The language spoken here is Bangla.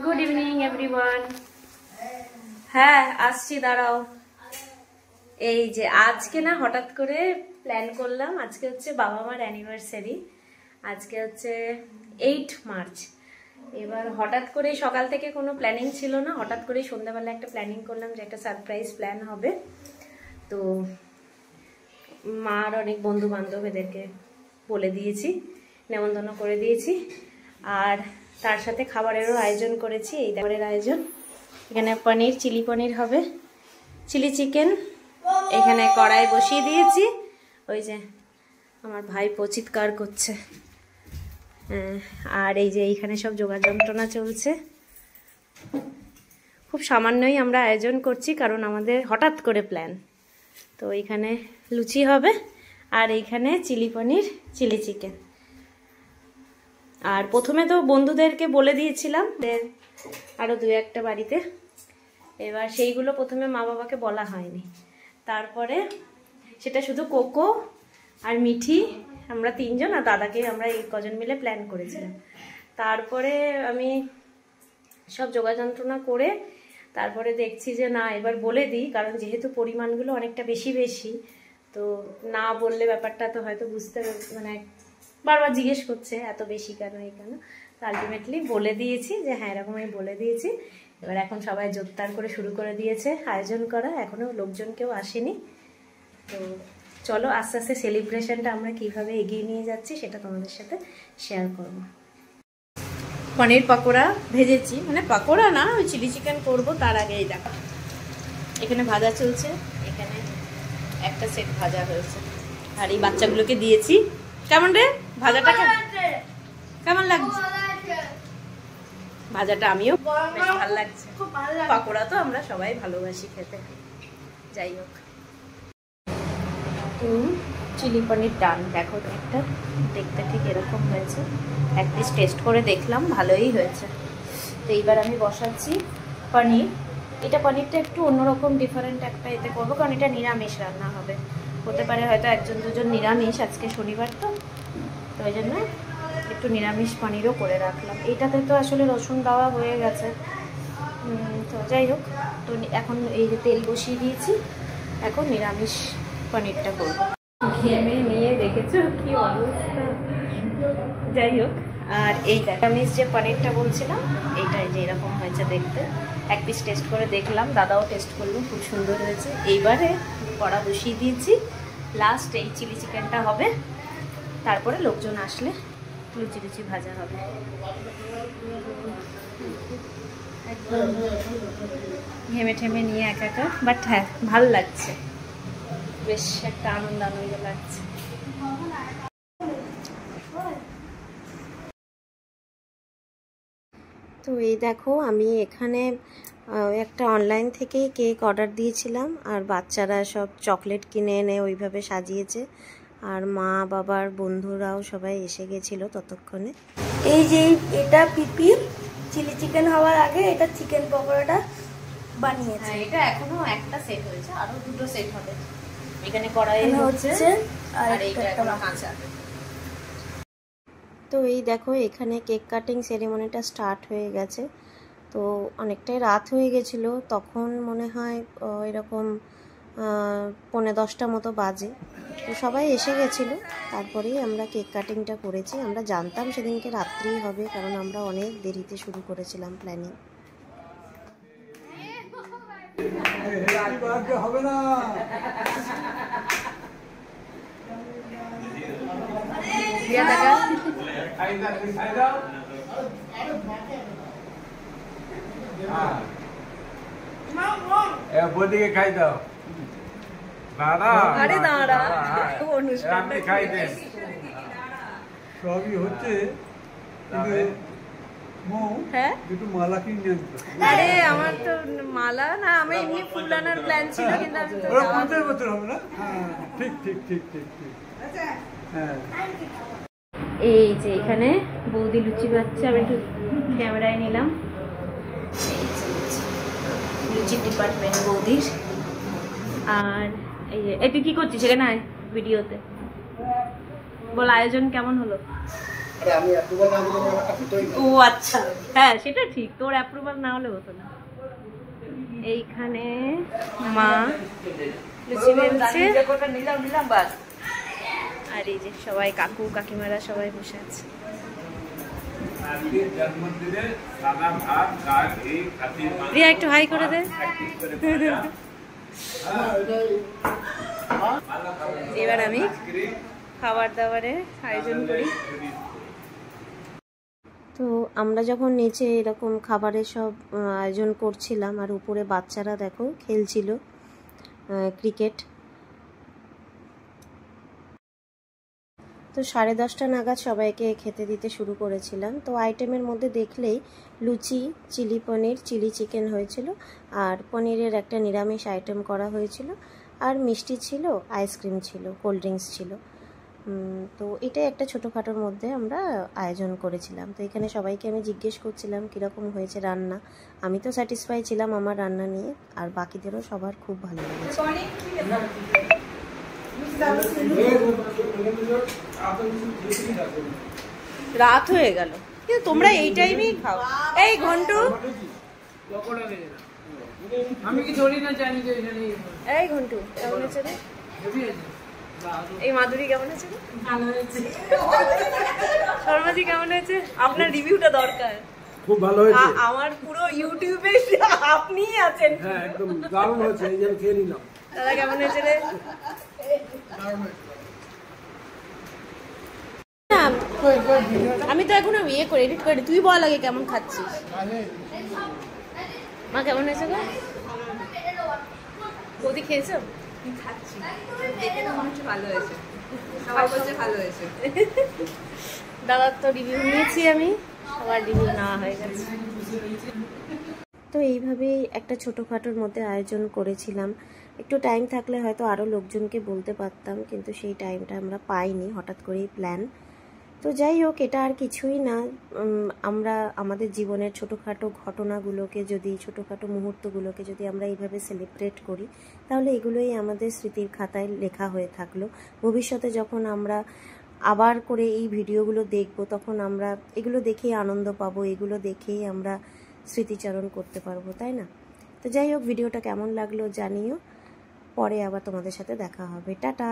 Good evening everyone. হ্যাঁ আসছি, দাঁড়াও। এই যে আজকে না হঠাৎ করে প্ল্যান করলাম, আজকে হচ্ছে বাবা মার অ্যানিভার্সারি, আজকে হচ্ছে 8 মার্চ। এবার হঠাৎ করে সকাল থেকে কোনো প্ল্যানিং ছিল না, হঠাৎ করে সন্ধ্যাবেলা একটা প্ল্যানিং করলাম যে একটা সারপ্রাইজ প্ল্যান হবে। তো মার অনেক বন্ধু বান্ধব এদেরকে বলে দিয়েছি, নেমন্তন্ন করে দিয়েছি, আর তার সাথে খাবারেরও আয়োজন করেছি। এই খাবারের আয়োজন, এখানে পনির, চিলি পনির হবে, চিলি চিকেন এখানে কড়াই বসিয়ে দিয়েছি। ওই যে আমার ভাই চিৎকার করছে। আর এই যে এইখানে সব জোগাড় যন্ত্রণা চলছে। খুব সামান্যই আমরা আয়োজন করছি, কারণ আমাদের হঠাৎ করে প্ল্যান। তো এইখানে লুচি হবে, আর এইখানে চিলি পনির, চিলি চিকেন। আর প্রথমে তো বন্ধুদেরকে বলে দিয়েছিলাম আরও 2-1টা বাড়িতে, এবার সেইগুলো প্রথমে মা বাবাকে বলা হয়নি। তারপরে সেটা শুধু কোকো আর মিঠি, আমরা 3 জন, আর দাদাকে আমরা এই কজন মিলে প্ল্যান করেছিলাম। তারপরে আমি সব যোগাযোগ যন্ত্রণা করে তারপরে দেখছি যে না, এবার বলে দিই, কারণ যেহেতু পরিমাণগুলো অনেকটা বেশি বেশি, তো না বললে ব্যাপারটা তো হয়তো বুঝতে, মানে বারবার জিজ্ঞেস করছে এত বেশি কেন, এই কেন। তো আলটিমেটলি বলে দিয়েছি যে হ্যাঁ এরকম আমি বলে দিয়েছি। এবার এখন সবাই জোরদার করে শুরু করে দিয়েছে আয়োজন করা, এখনও লোকজন কেউ আসেনি। তো চলো আস্তে আস্তে সেলিব্রেশনটা আমরা কিভাবে এগিয়ে নিয়ে যাচ্ছি সেটা তোমাদের সাথে শেয়ার করব। পনির পকোড়া ভেজেছি, মানে পকোড়া না, ওই চিলি চিকেন করবো তার আগেই দেখো এখানে ভাজা চলছে, এখানে একটা সেট ভাজা হয়েছে, আর এই বাচ্চাগুলোকে দিয়েছি। কেমন রে ভাজাটা, কেমন লাগছে ভাজাটা? আমিও বেশ ভালো লাগছে, পকোড়া তো আমরা সবাই ভালোবাসি খেতে। যাই হোক, চিলি পনির ডান, দেখো একটা দেখতে ঠিক এরকম হয়েছে, এক পিস টেস্ট করে দেখলাম ভালোই হয়েছে। তো এইবার আমি বসাচ্ছি পনির। এটা পনিরটা একটু অন্যরকম ডিফারেন্ট একটা এতে করবো, কারণ এটা নিরামিষ রান্না হবে। হতে পারে হয়তো 1-2 জন নিরামিষ, আজকে শনিবার তো ওই জন্য একটু নিরামিষ পনিরও করে রাখলাম। এইটাতে তো আসলে রসুন দেওয়া হয়ে গেছে। তো যাই হোক, তো এখন এই যে তেল বসিয়ে দিয়েছি, এখন নিরামিষ পনিরটা করবো। ঘেমে নিয়ে দেখেছো কি অবস্থা। যাই হোক, আর এই নিরামিষ যে পনিরটা বলছিলাম, এইটাই যে এরকম হয়েছে দেখতে। এক পিস টেস্ট করে দেখলাম, দাদাও টেস্ট করলো, খুব সুন্দর হয়েছে। এইবারে কড়া বসিয়ে দিয়েছি, লাস্ট এই চিলি চিকেনটা হবে, তারপরে লোকজন আসলে লুচি লুচি ভাজা হবে। একদম ঘেমে ঠেমে নিয়ে একা, বাট হ্যাঁ ভালো লাগছে, বেশ একটা আনন্দ লাগছে। তো এই দেখো, আমি এখানে একটা অনলাইন থেকে কেক অর্ডার দিয়েছিলাম, আর বাচ্চারা সব চকলেট কিনে এনে ওইভাবে সাজিয়েছে, আর মা বাবার বন্ধুরাও সবাই এসে গেছিল ততক্ষণে। এই যে এটা পিপি চিলি চিকেন হওয়ার আগে এটা চিকেন পকোড়াটা বানিয়েছে। হ্যাঁ, এটা এখনো একটা সেট হয়েছে, আরো 2টো সেট হবে। এখানে কড়াই হচ্ছে, আর এইটা এখনো কাঁচা। তো এই দেখো, এখানে কেক কাটিং সেরিমনিটা স্টার্ট হয়ে গেছে। তো অনেকটাই রাত হয়ে গেছিলো, তখন মনে হয় এরকম 9:45 মতো বাজে। তো সবাই এসে গেছিলো, তারপরেই আমরা কেক কাটিংটা করেছি। আমরা জানতাম সেদিনকে রাত্রিই হবে, কারণ আমরা অনেক দেরিতে শুরু করেছিলাম প্ল্যানিং। হবে না বদিকে খাই দাও, আরে দাঁড়া, অনুষ্ঠানটা খাই দেন, সবই হচ্ছে। মালা কিনে, আরে আমার তো মালা না, আমি এমনি ফুল আনার প্ল্যান ছিল, কিন্তু আমি তো 50 বছর হবে না। ঠিক ঠিক ঠিক ঠিক ঠিক। হ্যাঁ, এই যে এখানে বৌদি লুচি বাচ্ছে, আমি একটু ক্যামেরায় নিলাম। লুচি ডিপার্টমেন্ট বৌদির। আর এই তুই কি করছিস এখানে? ভিডিওতে বল, আয়োজন কেমন হলো? ও আচ্ছা, হ্যাঁ সেটা ঠিক, তোর অ্যাপ্রুভাল না হলে হতো না। এইখানে মা লুচি বেলছে আর এই যে সবাই কাকু কাকিমারা সবাই বসে আছে। রিয়া একটু হাই করে দে। এবার আমি খাবার দাবারের আয়োজন করি। তো আমরা যখন নিচে এরকম খাবারের সব আয়োজন করছিলাম আর উপরে বাচ্চারা দেখো খেলছিল ক্রিকেট। তো 10:30 নাগাদ সবাইকে খেতে দিতে শুরু করেছিলাম। তো আইটেমের মধ্যে দেখলেই লুচি, চিলি পনির, চিলি চিকেন হয়েছিল, আর পনিরের একটা নিরামিষ আইটেম করা হয়েছিল, আর মিষ্টি ছিল, আইসক্রিম ছিল, কোল্ড ড্রিঙ্কস ছিল। তো এটাই একটা ছোটোখাটোর মধ্যে আমরা আয়োজন করেছিলাম। তো এখানে সবাইকে আমি জিজ্ঞেস করছিলাম কীরকম হয়েছে রান্না। আমি তো স্যাটিসফাই ছিলাম আমার রান্না নিয়ে, আর বাকিদেরও সবার খুব ভালো লেগেছে। রাত হয়ে গেল কিন্তু তোমরা এই টাইমেই খাও। এই ঘন্টু, আমি কি ধরি না জানি যে এই ঘন্টু কেমন আছে রে? এই মাধুরী কেমন আছে রে? ভালো হয়েছে। শর্মাজি কেমন হয়েছে? আপনার রিভিউটা দরকার। খুব ভালো হয়েছে। আমার পুরো ইউটিউবে আপনিই আছেন। হ্যাঁ একদম দারুণ হয়েছে, এই যে খেয়ে নিলাম। দাদা কেমন হয়েছে রে? আমি তো এখন ইয়ে করে এডিট করে, তুই বল আগে কেমন খাচ্ছিস। মা কেমন হয়েছে গো? বৌদি খেয়েছো? খাচ্ছি, দেখে তো মনে হচ্ছে ভালো হয়েছে, সবাই বলছে ভালো হয়েছে। দাদার তো রিভিউ নিয়েছি আমি, সবার রিভিউ নেওয়া হয়ে গেছে। তো এইভাবেই একটা ছোটোখাটোর মধ্যে আয়োজন করেছিলাম। একটু টাইম থাকলে হয়তো আরও লোকজনকে বলতে পারতাম, কিন্তু সেই টাইমটা আমরা পাইনি, হঠাৎ করেই প্ল্যান। তো যাই হোক, এটা আর কিছুই না। আমরা আমাদের জীবনের ছোটোখাটো ঘটনাগুলোকে যদি, ছোটোখাটো মুহূর্তগুলোকে যদি আমরা এইভাবে সেলিব্রেট করি, তাহলে এগুলোই আমাদের স্মৃতির খাতায় লেখা হয়ে থাকলো। ভবিষ্যতে যখন আমরা আবার করে এই ভিডিওগুলো দেখব, তখন আমরা এগুলো দেখেই আনন্দ পাবো, এগুলো দেখেই আমরা স্মৃতিচারণ করতে পারবো, তাই না? তো যাই হোক, ভিডিওটা কেমন লাগলো জানিও। পরে আবার তোমাদের সাথে দেখা হবে। টাটা।